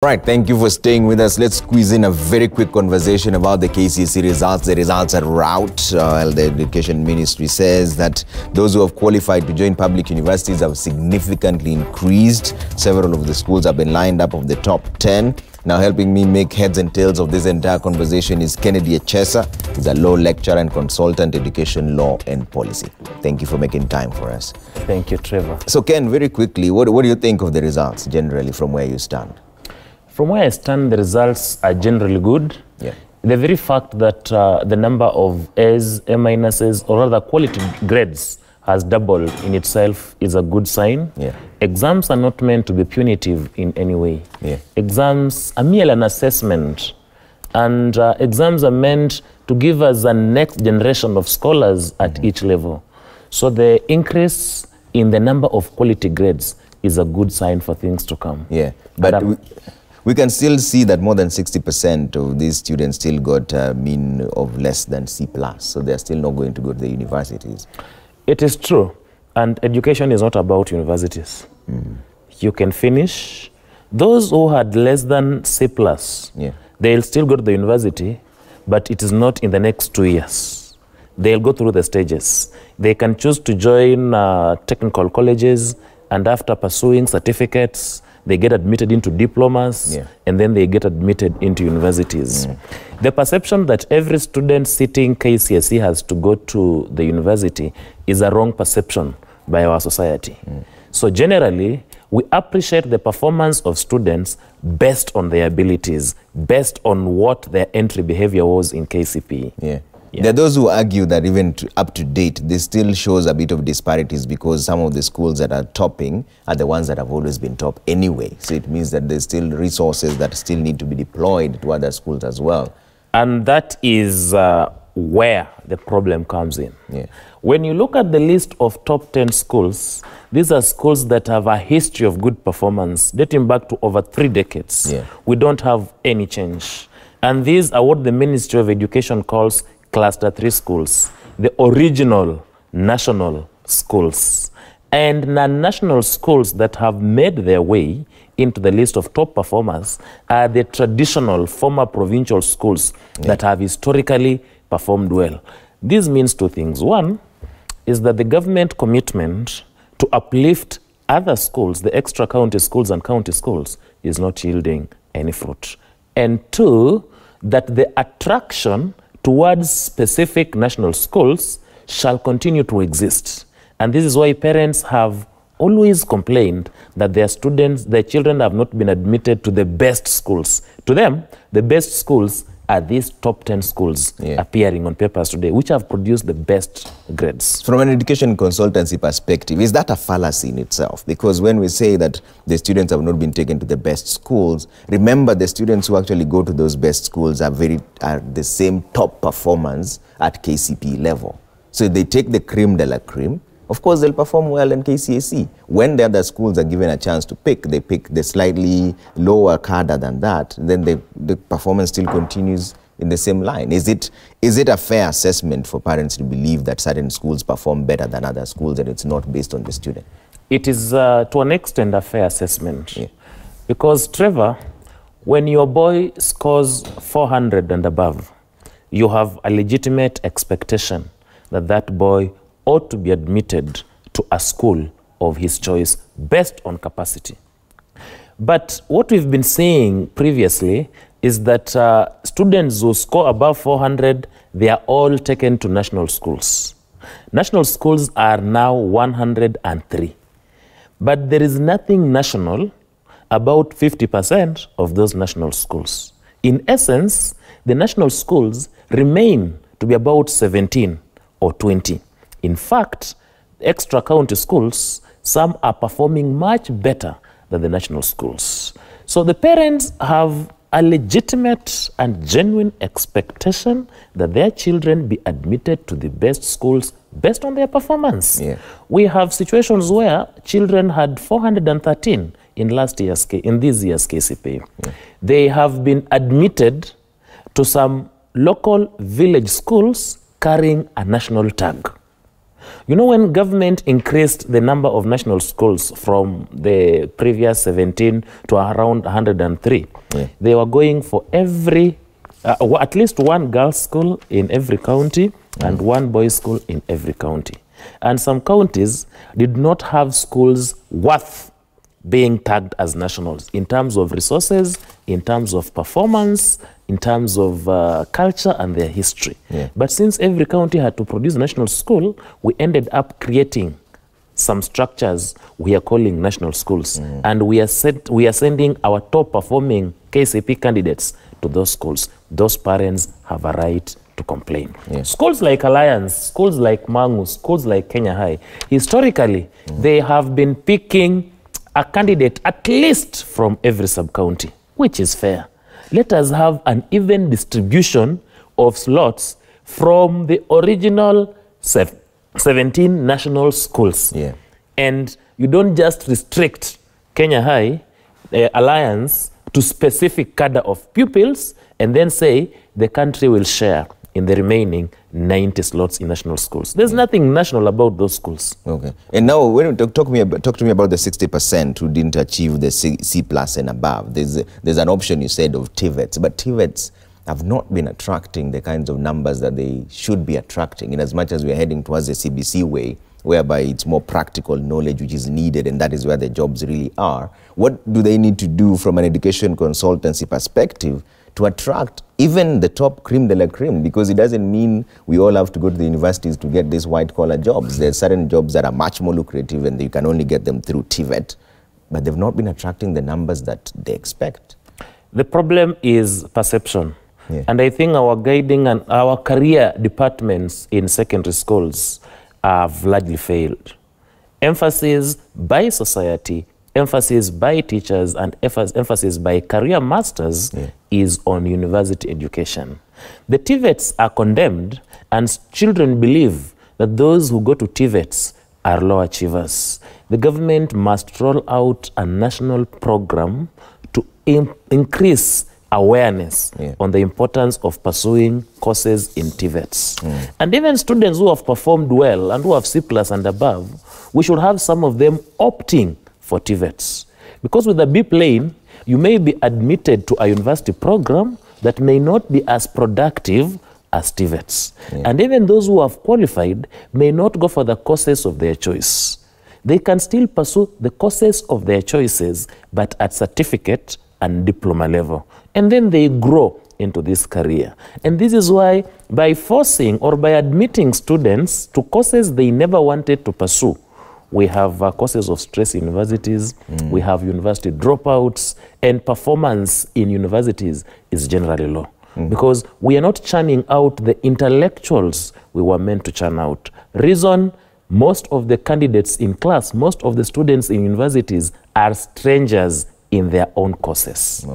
Right, thank you for staying with us. Let's squeeze in a very quick conversation about the KCSE results. The results are out. The Education Ministry says that those who have qualified to join public universities have significantly increased. Several of the schools have been lined up of the top 10. Now, helping me make heads and tails of this entire conversation is Kennedy Echesa. He's a law lecturer and consultant, education law and policy. Thank you for making time for us. Thank you, Trevor. So, Ken, very quickly, what do you think of the results generally from where you stand? From where I stand, the results are generally good. Yeah. The very fact that the number of A's, A minuses, or rather quality grades has doubled in itself is a good sign. Yeah. Exams are not meant to be punitive in any way. Yeah. Exams are merely an assessment. And exams are meant to give us a next generation of scholars at each level. So the increase in the number of quality grades is a good sign for things to come. Yeah, but we can still see that more than 60% of these students still got a mean of less than C+, so they're still not going to go to the universities. It is true, and education is not about universities. You can finish. Those who had less than C+, they'll still go to the university, but it is not in the next 2 years. They'll go through the stages. They can choose to join technical colleges, and after pursuing certificates, they get admitted into diplomas, and then they get admitted into universities. The perception that every student sitting KCSE has to go to the university is a wrong perception by our society. So generally, we appreciate the performance of students based on their abilities, based on what their entry behavior was in KCPE. There are those who argue that even up to date, this still shows a bit of disparities because some of the schools that are topping are the ones that have always been top anyway. So it means that there's still resources that still need to be deployed to other schools as well. And that is where the problem comes in. When you look at the list of top 10 schools, these are schools that have a history of good performance dating back to over 3 decades. We don't have any change. And these are what the Ministry of Education calls Cluster 3 schools, the original national schools. And non-national schools that have made their way into the list of top performers are the traditional former provincial schools that have historically performed well. This means 2 things. One is that the government commitment to uplift other schools, the extra county schools and county schools, is not yielding any fruit. And 2, that the attraction towards specific national schools shall continue to exist. And this is why parents have always complained that their children have not been admitted to the best schools. To them, the best schools are these top 10 schools appearing on papers today, which have produced the best grades. From an education consultancy perspective, is that a fallacy in itself? Because when we say that the students have not been taken to the best schools, remember the students who actually go to those best schools are the same top performers at KCPE level. So if they take the creme de la creme, of course they'll perform well in KCSE. When the other schools are given a chance to pick, they pick the slightly lower cadre than that, then the performance still continues in the same line. Is it a fair assessment for parents to believe that certain schools perform better than other schools and it's not based on the student? It is to an extent a fair assessment. Because Trevor, when your boy scores 400 and above, you have a legitimate expectation that that boy ought to be admitted to a school of his choice based on capacity. But what we've been saying previously is that students who score above 400, they are all taken to national schools. National schools are now 103. But there is nothing national about 50% of those national schools. In essence, the national schools remain to be about 17 or 20. In fact, extra county schools, some are performing much better than the national schools. So the parents have a legitimate and genuine expectation that their children be admitted to the best schools based on their performance. We have situations where children had 413 in this year's KCPE. They have been admitted to some local village schools carrying a national tag. You know, when government increased the number of national schools from the previous 17 to around 103, they were going for every, at least one girls' school in every county and one boys' school in every county. And some counties did not have schools worth being tagged as nationals in terms of resources, in terms of performance, in terms of culture and their history. But since every county had to produce a national school, we ended up creating some structures we are calling national schools. And we are sending our top performing KCSE candidates to those schools. Those parents have a right to complain. Schools like Alliance, schools like Mangu, schools like Kenya High, historically, they have been picking a candidate at least from every sub-county, which is fair. Let us have an even distribution of slots from the original 17 national schools. And you don't just restrict Kenya High Alliance to specific cadre of pupils and then say the country will share in the remaining 90 slots in national schools. There's nothing national about those schools. Okay. And now, when you talk to me about the 60% who didn't achieve the C plus and above, there's an option you said of TVETs, but TVETs have not been attracting the kinds of numbers that they should be attracting, in as much as we're heading towards the CBC way, whereby it's more practical knowledge which is needed, and that is where the jobs really are. What do they need to do from an education consultancy perspective to attract even the top cream de la cream? Because it doesn't mean we all have to go to the universities to get these white-collar jobs. There are certain jobs that are much more lucrative and you can only get them through TVET, but they've not been attracting the numbers that they expect. The problem is perception. And I think our guiding and our career departments in secondary schools have largely failed. Emphasis by society, emphasis by teachers, and emphasis by career masters is on university education. The TVETs are condemned, and children believe that those who go to TVETs are low achievers. The government must roll out a national program to increase awareness on the importance of pursuing courses in TVETs. And even students who have performed well and who have C+ and above, we should have some of them opting for TVETs. Because with a B plane, you may be admitted to a university program that may not be as productive as TVETs. And even those who have qualified may not go for the courses of their choice. They can still pursue the courses of their choices, but at certificate and diploma level. And then they grow into this career. And this is why by forcing or by admitting students to courses they never wanted to pursue, we have courses of stress universities, we have university dropouts, and performance in universities is generally low. Because we are not churning out the intellectuals we were meant to churn out. Reason, most of the candidates in class, most of the students in universities are strangers in their own courses.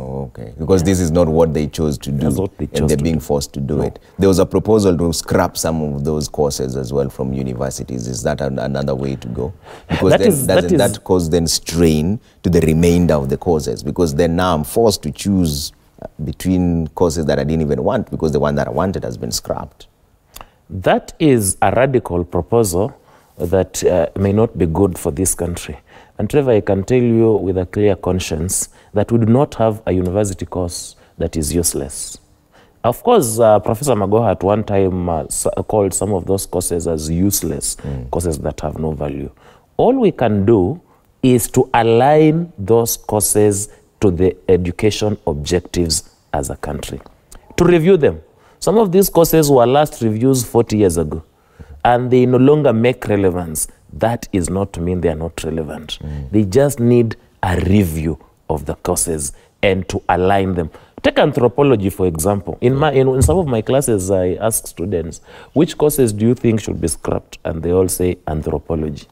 Because this is not what they chose to do, and they're being forced to do it. There was a proposal to scrap some of those courses as well from universities. Is that another way to go? Because that cause then strain to the remainder of the courses, because then now I'm forced to choose between courses that I didn't even want because the one that I wanted has been scrapped. That is a radical proposal that may not be good for this country. And Trevor, I can tell you with a clear conscience that we do not have a university course that is useless. Of course, Professor Magoha at one time called some of those courses as useless, courses that have no value. All we can do is to align those courses to the education objectives as a country. To review them. Some of these courses were last reviewed 40 years ago, and they no longer make relevance. That is not to mean they are not relevant. They just need a review of the courses and to align them. Take anthropology, for example. In some of my classes, I ask students, which courses do you think should be scrapped? And they all say anthropology.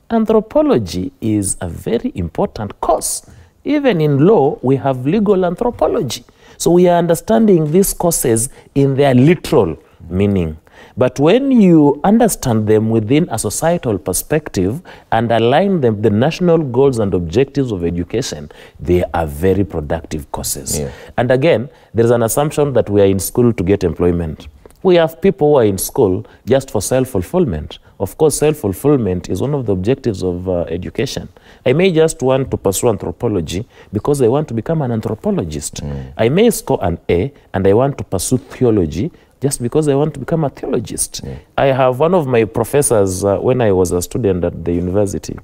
Anthropology is a very important course. Even in law, we have legal anthropology. So we are understanding these courses in their literal meaning. But when you understand them within a societal perspective and align them the national goals and objectives of education, they are very productive courses. And again, there is an assumption that we are in school to get employment. We have people who are in school just for self-fulfillment. Of course, self-fulfillment is one of the objectives of education. I may just want to pursue anthropology because I want to become an anthropologist. I may score an A and I want to pursue theology just because I want to become a theologist. I have one of my professors, when I was a student at the university,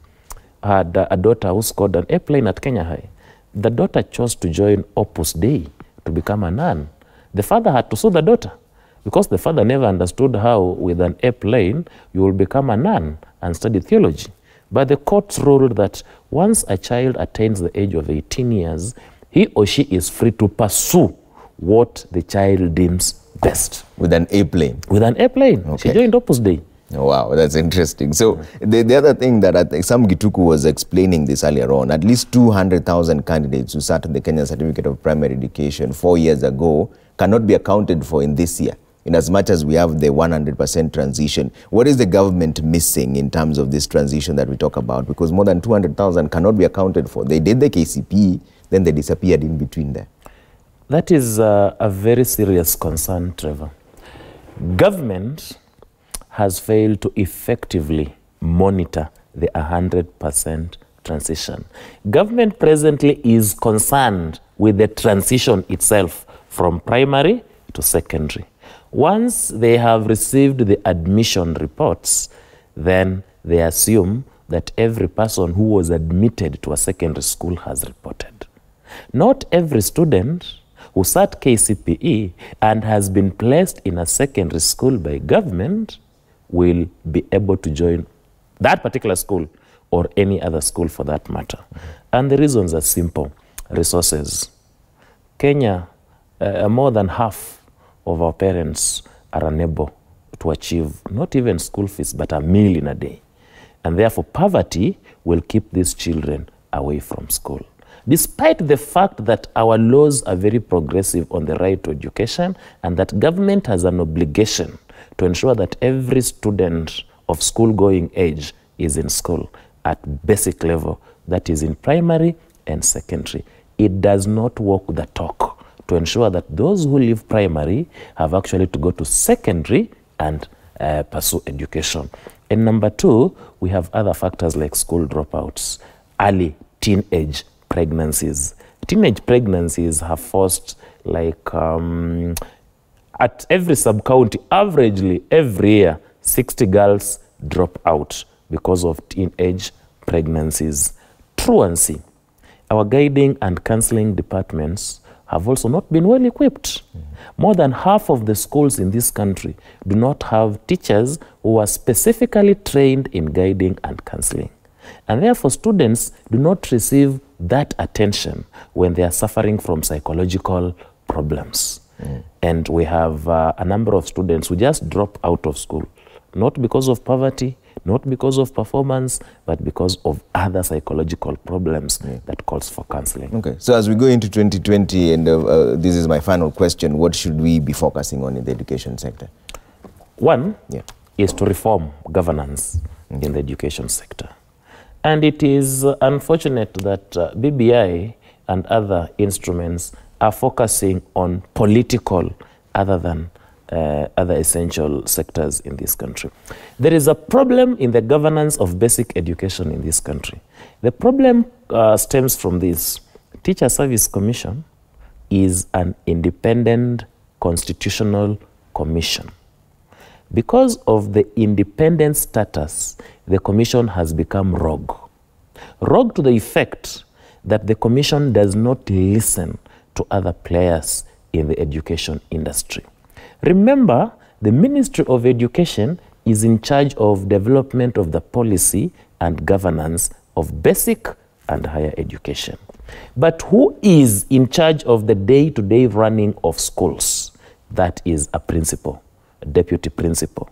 had a daughter who scored an A-plane at Kenya High. The daughter chose to join Opus Dei to become a nun. The father had to sue the daughter, because the father never understood how with an A-plane you will become a nun and study theology. But the courts ruled that once a child attains the age of 18 years, he or she is free to pursue what the child deems best. With an A-plane? With an A-plane. Okay. She joined Opus Dei. Oh, wow, that's interesting. So the other thing that I think Sam Gituku was explaining this earlier on, at least 200,000 candidates who sat on the Kenya Certificate of Primary Education 4 years ago cannot be accounted for in this year, in as much as we have the 100% transition. What is the government missing in terms of this transition that we talk about? Because more than 200,000 cannot be accounted for. They did the KCPE, then they disappeared in between there. That is a very serious concern, Trevor. Government has failed to effectively monitor the 100% transition. Government presently is concerned with the transition itself from primary to secondary. Once they have received the admission reports, then they assume that every person who was admitted to a secondary school has reported. Not every student who sat KCPE and has been placed in a secondary school by government will be able to join that particular school or any other school for that matter. And the reasons are simple. Resources. Kenya, more than half of our parents are unable to achieve not even school fees, but a meal in a day. And therefore, poverty will keep these children away from school. Despite the fact that our laws are very progressive on the right to education and that government has an obligation to ensure that every student of school-going age is in school at basic level, that is in primary and secondary, it does not walk the talk to ensure that those who leave primary have actually to go to secondary and pursue education. And number two, we have other factors like school dropouts, early teenage pregnancies. Teenage pregnancies have forced like at every sub-county, averagely every year, 60 girls drop out because of teenage pregnancies. Truancy. Our guiding and counseling departments have also not been well equipped. More than half of the schools in this country do not have teachers who are specifically trained in guiding and counseling. And therefore, students do not receive that attention when they are suffering from psychological problems. And we have a number of students who just drop out of school, not because of poverty, not because of performance, but because of other psychological problems that calls for counseling. Okay, so as we go into 2020, and this is my final question, what should we be focusing on in the education sector? One is to reform governance in the education sector. And it is unfortunate that BBI and other instruments are focusing on political other than other essential sectors in this country. There is a problem in the governance of basic education in this country. The problem stems from this. Teacher Service Commission is an independent constitutional commission. Because of the independent status, the commission has become rogue. Rogue to the effect that the commission does not listen to other players in the education industry. Remember, the Ministry of Education is in charge of development of the policy and governance of basic and higher education. But who is in charge of the day-to-day running of schools? That is a principal, a deputy principal,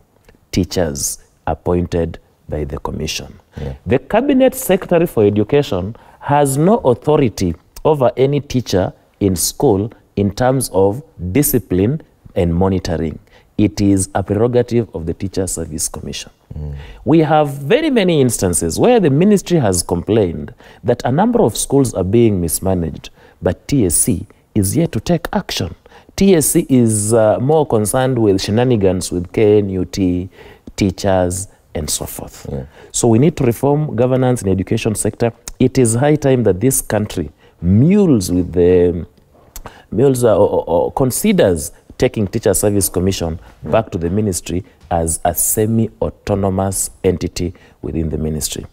teachers appointed by the commission. The Cabinet Secretary for Education has no authority over any teacher in school in terms of discipline and monitoring. It is a prerogative of the Teacher Service Commission. We have very many instances where the ministry has complained that a number of schools are being mismanaged, but TSC is yet to take action. TSC is more concerned with shenanigans with KNUT, teachers, and so forth. Yeah. So we need to reform governance in the education sector. It is high time that this country considers taking Teacher Service Commission back to the ministry as a semi-autonomous entity within the ministry.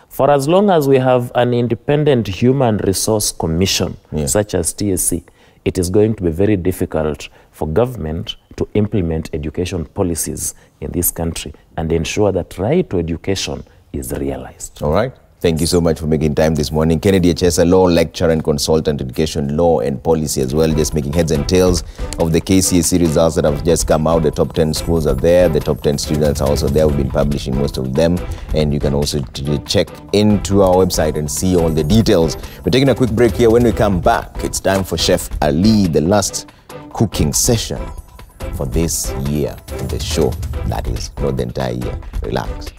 For as long as we have an independent human resource commission, such as TSC, it is going to be very difficult for government to implement education policies in this country and ensure that right to education is realized. All right. Thank you so much for making time this morning. Kennedy Echesa, law lecturer and consultant, education law and policy as well, just making heads and tails of the KCSE results that have just come out. The top 10 schools are there. The top 10 students are also there. We've been publishing most of them. And you can also check into our website and see all the details. We're taking a quick break here. When we come back, it's time for Chef Ali, the last cooking session for this year, the show. That is, not the entire year. Relax.